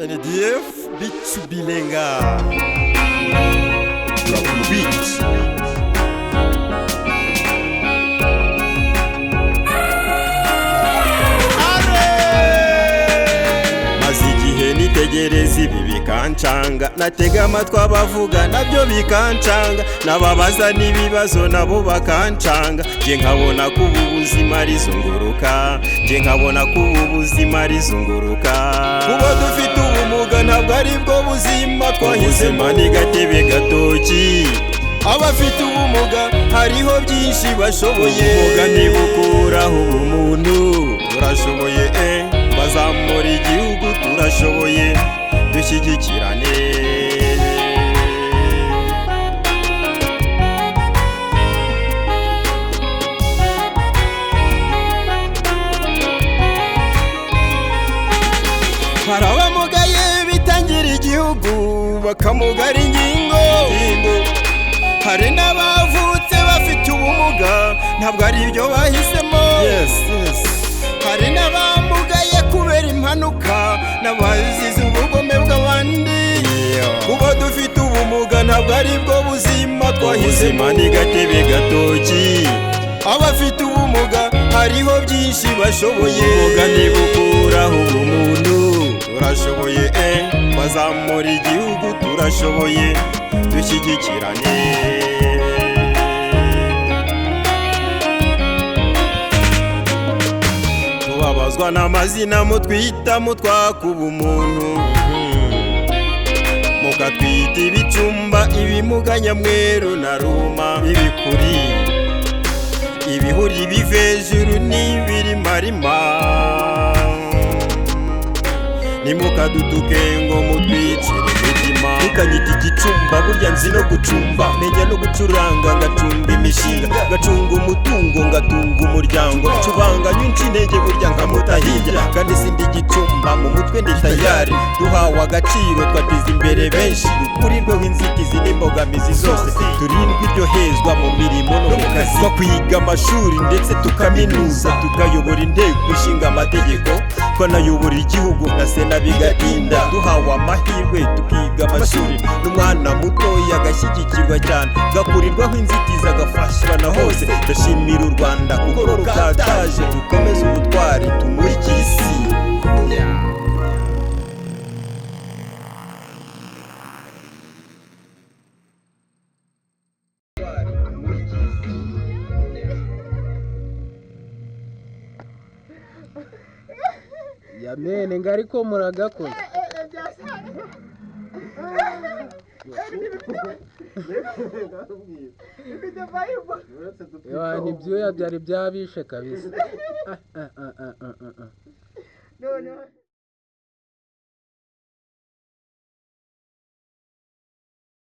NDF Bichu Bilenga Drop Beats. Nitegereza ibi bikancanga, natega amatwi abavuga nabyo bikancanga, nababaza n'ibibazo nabo bakancanga. Nje nkabona ko ubu buzima rizunguruka, nje nkabona ko ubu buzima rizunguruka. Kuba dufite ubumuga ntabwo ari bwo buzima twahisemo, ni gatebe gatoki. Abafite ubumuga hariho byinshi bashoboye, ubumuga ntibukuraho ubumuntu. Turashoboye bazamura igihugu, turashoboye dushyigikirane. Hari abamugaye bitangira igihugu bakamugara ingingo, hari n'abavutse bafite ubumuga ntabwo ari ibyo bahisemo. Hari n'abamugaye kubera impanuka n'abazize ubugome bw'abandi. Kuba dufite ubumuga ntabwo ari bwo buzima twahisemo, ni gatebe gatoki. Abafite ubumuga hariho byinshi bashoboye, ubumuga ntibukuraho ubumuntu. Turashoboye bazamura igihugu, turashoboye dushyigikirane. Tubabazwa n'amazina mutwita mutwaka ubumuntu, mukatwita ibicumba, ibimuga, nyamweru na ruma, ibikuri, ibihuri, ibivejuru n'ibirimarima. Nimukadutuke ngo mutwicire imitima, mukanyita igicumba, burya nzi no gucumba, menya no gucuranga, ngacunga imishinga, ngacunga umutungo, ngatunga umuryango. Cubanganya unca intege burya nkamutahirya, kandi sindi igicumba mu mutwe ndi tayari. Duhawe agaciro twateza imbere benshi, dukurirweho inzitizi n'imbogamizi zose, turindwe iryo hezwa mu mirimo no mu kazi. Twakwiga amashuri ndetse tukaminuza, tukayobora inteko ishinga amategeko, twanayobora igihugu na sena bigatinda. Duhawe amahirwe tukiga amashuri, n'umwana mutoya agashyigikirwa cyane, gakurirwaho inzitizi agafashwa na hose. Ndashimira u Rwanda kuko rukataje, dukomeze ubutwari tumurikire isi. Yamene ngari ko muragakora ni byuya byari byabishe kabisa.